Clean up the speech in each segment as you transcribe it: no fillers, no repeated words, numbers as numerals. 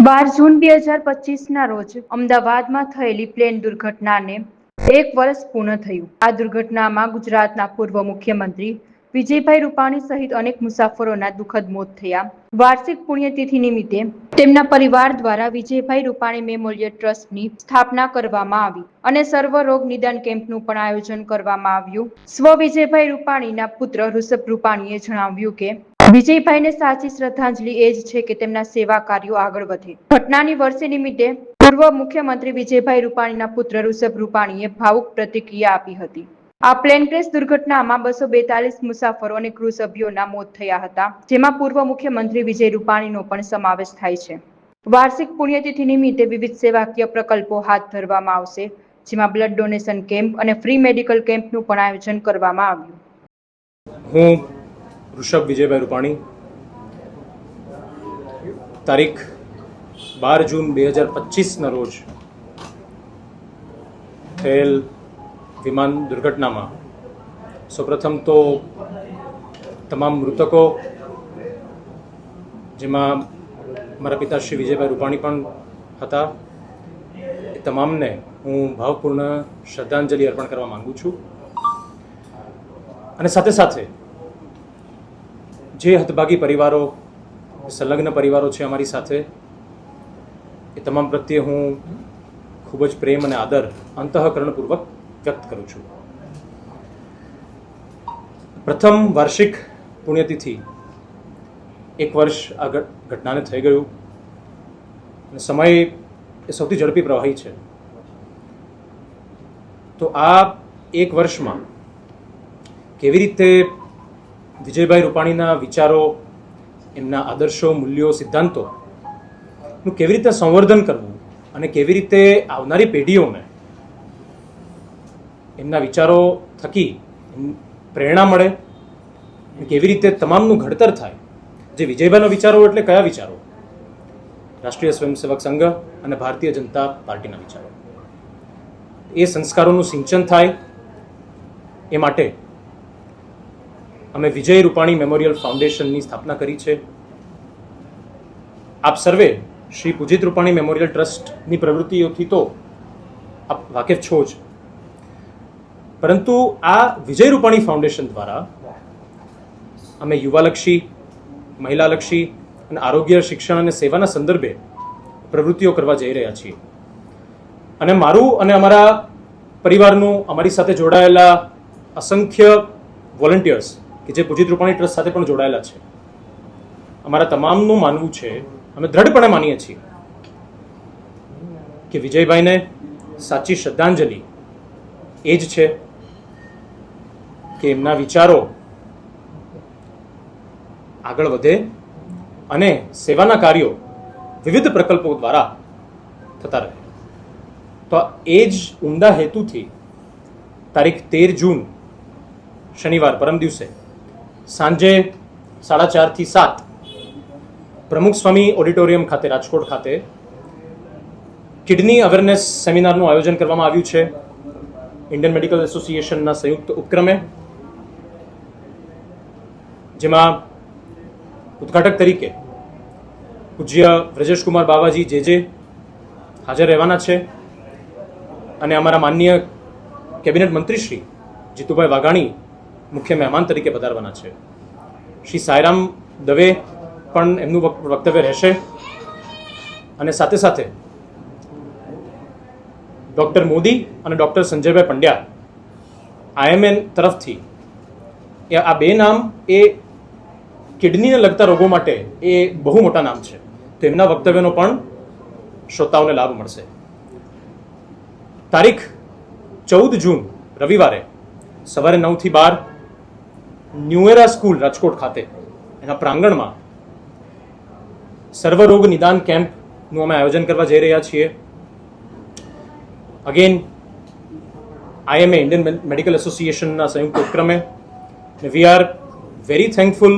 12 જૂન 2025ના રોજ અમદાવાદમાં થયેલી પ્લેન દુર્ઘટનાને 1 વર્ષ પૂર્ણ થયું. આ દુર્ઘટનામાં ગુજરાતના પૂર્વ મુખ્યમંત્રી વિજયભાઈ રૂપાણી સહિત અનેક મુસાફરોના દુઃખદ મોત થયા. વાર્ષિક પુણ્યતિથિ નિમિત્તે તેમના પરિવાર દ્વારા વિજયભાઈ રૂપાણી મેમોરિયલ ટ્રસ્ટની સ્થાપના કરવામાં આવી અને સર્વ રોગ નિદાન કેમ્પનું પણ આયોજન કરવામાં આવ્યું. સ્વ વિજયભાઈ રૂપાણીના પુત્ર ઋષભ રૂપાણીએ જણાવ્યું કે વિજયભાઈને સાચી શ્રદ્ધાંજલિ એ જ છે કે તેમના સેવા કાર્યો આગળ વધે. ઘટનાની વર્ષે નિમિત્તે પૂર્વ મુખ્યમંત્રી વિજયભાઈ રૂપાણીના પુત્ર ઋષભ રૂપાણીએ ભાવુક પ્રતિક્રિયા આપી હતી. આ પ્લેન ક્રેશ દુર્ઘટનામાં 242 મુસાફરો અને ક્રૂ સભ્યોના મોત થયા હતા, જેમાં પૂર્વ મુખ્યમંત્રી વિજય રૂપાણીનો પણ સમાવેશ થાય છે. વાર્ષિક પુણ્યતિથિ નિમિત્તે વિવિધ સેવાકીય પ્રકલ્પો હાથ ધરવામાં આવશે, જેમાં બ્લડ ડોનેશન કેમ્પ અને ફ્રી મેડિકલ કેમ્પનું પણ આયોજન કરવામાં આવ્યું. હું ઋષભ વિજયભાઈ રૂપાણી તારીખ 12 જૂન 2025ના રોજ થયેલ વિમાન દુર્ઘટનામાં સૌપ્રથમ તો તમામ મૃતકો, જેમાં મારા પિતા શ્રી વિજયભાઈ રૂપાણી પણ હતા, એ તમામને હું ભાવપૂર્ણ શ્રદ્ધાંજલિ અર્પણ કરવા માંગુ છું. અને સાથે સાથે જે હતભાગી પરિવારો, સંલગ્ન પરિવારો છે અમારી સાથે, એ તમામ પ્રત્યે હું ખૂબ જ પ્રેમ અને આદર અંતઃકરણપૂર્વક વ્યક્ત કરું છું. પ્રથમ વાર્ષિક પુણ્યતિથિ 1 વર્ષ આ ઘટનાને થઈ ગયું અને સમય એ સૌથી ઝડપી પ્રવાહી છે. તો આ 1 વર્ષમાં કેવી રીતે વિજયભાઈ રૂપાણીના વિચારો, એમના આદર્શો, મૂલ્યો, સિદ્ધાંતોનું કેવી રીતે સંવર્ધન કરવું અને કેવી રીતે આવનારી પેઢીઓને એમના વિચારો થકી પ્રેરણા મળે, કેવી રીતે તમામનું ઘડતર થાય. જે વિજયભાઈના વિચારો એટલે કયા વિચારો? રાષ્ટ્રીય સ્વયંસેવક સંઘ અને ભારતીય જનતા પાર્ટીના વિચારો. એ સંસ્કારોનું સિંચન થાય એ માટે અમે વિજય રૂપાણી મેમોરિયલ ફાઉન્ડેશનની સ્થાપના કરી છે. આપ સર્વે શ્રી પૂજિત રૂપાણી મેમોરિયલ ટ્રસ્ટની પ્રવૃત્તિઓથી તો આપ વાકેફ છો જ, પરંતુ આ વિજય રૂપાણી ફાઉન્ડેશન દ્વારા અમે યુવાલક્ષી, મહિલાલક્ષી અને આરોગ્ય, શિક્ષણ અને સેવાના સંદર્ભે પ્રવૃત્તિઓ કરવા જઈ રહ્યા છીએ. અને મારું અને અમારા પરિવારનું, અમારી સાથે જોડાયેલા અસંખ્ય વોલન્ટિયર્સ કે જે પૂજિત રૂપાણી ટ્રસ્ટ સાથે પણ જોડાયેલા છે, અમારા તમામનું માનવું છે, અમે દ્રઢપણે માનીએ છીએ કે વિજયભાઈને સાચી શ્રદ્ધાંજલિ એ જ છે કે એમના વિચારો આગળ વધે અને સેવાના કાર્યો વિવિધ પ્રકલ્પો દ્વારા થતા રહે. તો એ જ ઉમદા હેતુથી તારીખ 13 જૂન શનિવાર, પરમ દિવસે સાંજે 4:30 થી 7 પ્રમુખ સ્વામી ઓડિટોરિયમ ખાતે, રાજકોટ ખાતે કિડની અવેરનેસ સેમિનારનું આયોજન કરવામાં આવ્યું છે. ઇન્ડિયન મેડિકલ એસોસિએશનના સંયુક્ત ઉપક્રમે, જેમાં ઉદ્ઘાટક તરીકે પૂજ્ય વ્રજેશકુમાર બાવાજી જે હાજર રહેવાના છે અને અમારા માનનીય કેબિનેટ મંત્રી શ્રી જીતુભાઈ વાઘાણી મુખ્ય મહેમાન તરીકે પધારવાના છે. શ્રી સાયરામ દવે પણ એમનું વક્તવ્ય રહેશે અને સાથે સાથે ડૉક્ટર મોદી અને ડૉક્ટર સંજયભાઈ પંડ્યા IMN તરફથી, આ બે નામ એ કિડનીને લગતા રોગો માટે એ બહુ મોટા નામ છે, તો એમના વક્તવ્યનો પણ શ્રોતાઓને લાભ મળશે. તારીખ 14 જૂન રવિવારે સવારે 9 થી 12 ન્યુએરા સ્કૂલ રાજકોટ ખાતે એના પ્રાંગણમાં સર્વરોગ નિદાન કેમ્પનું અમે આયોજન કરવા જઈ રહ્યા છીએ. અગેન IMA, ઇન્ડિયન મેડિકલ એસોસિએશનના સંયુક્ત ઉપક્રમે, we are very thankful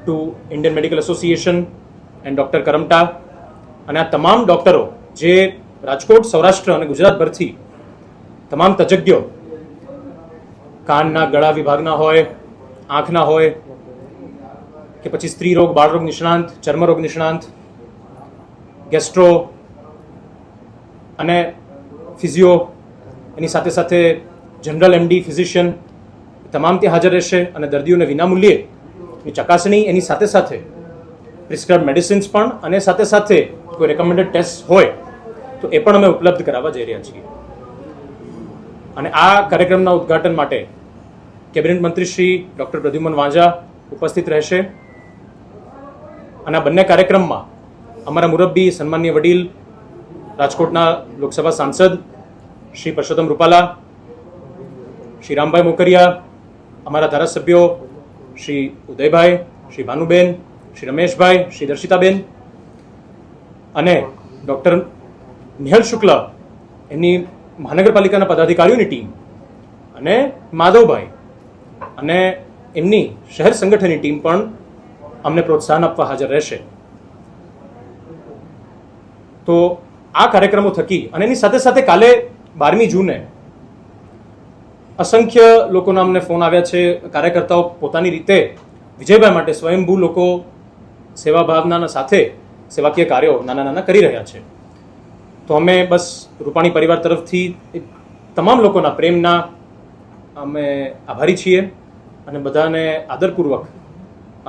two Indian medical association and doctor Karamta અને આ તમામ ડૉક્ટરો જે રાજકોટ, સૌરાષ્ટ્ર અને ગુજરાતભરથી તમામ તજજ્ઞો, કાનના ગળા વિભાગના હોય, આંખના હોય કે પછી સ્ત્રી રોગ, બાળરોગ નિષ્ણાંત, ચર્મરોગ નિષ્ણાંત, ગેસ્ટ્રો અને ફિઝિયો, એની સાથે સાથે જનરલ MD ફિઝિશિયન તમામ ત્યાં હાજર રહેશે અને દર્દીઓને વિનામૂલ્યે ની ચકાસણી, એની સાથે સાથે પ્રિસ્ક્રાઇબ મેડિસિન્સ પણ, અને સાથે સાથે કોઈ રેકમેન્ડેડ ટેસ્ટ હોય તો એ પણ અમે ઉપલબ્ધ કરાવવા જઈ રહ્યા છીએ. અને આ કાર્યક્રમના ઉદ્ઘાટન માટે કેબિનેટ મંત્રી શ્રી ડૉક્ટર પ્રદ્યુમન વાંઝા ઉપસ્થિત રહેશે. અને આ બંને કાર્યક્રમમાં અમારા મુરબ્બી સન્માનીય વડીલ રાજકોટના લોકસભા સાંસદ શ્રી પરસોત્તમ રૂપાલા, શ્રી રામભાઈ મોકરિયા, અમારા ધારાસભ્યો શ્રી ઉદયભાઈ, શ્રી ભાનુબેન, શ્રી રમેશભાઈ, શ્રી દર્શિતાબેન અને ડૉક્ટર નિહલ શુક્લ, એમની મહાનગરપાલિકાના પદાધિકારીઓની ટીમ, અને માધવભાઈ અને એમની શહેર સંગઠનની ટીમ પણ અમને પ્રોત્સાહન આપવા હાજર રહેશે. તો આ કાર્યક્રમો થકી, અને એની સાથે સાથે કાલે 12મી જૂને અસંખ્ય લોકોના અમને ફોન આવ્યા છે. કાર્યકર્તાઓ પોતાની રીતે વિજયભાઈ માટે સ્વયંભૂ લોકો સેવા ભાવના સાથે સેવાકીય કાર્યો નાના નાના કરી રહ્યા છે. તો અમે બસ રૂપાણી પરિવાર તરફથી તમામ લોકોના પ્રેમના અમે આભારી છીએ અને બધાને આદરપૂર્વક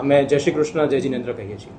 અમે જય શ્રી કૃષ્ણ, જય જિનેન્દ્ર કહીએ છીએ.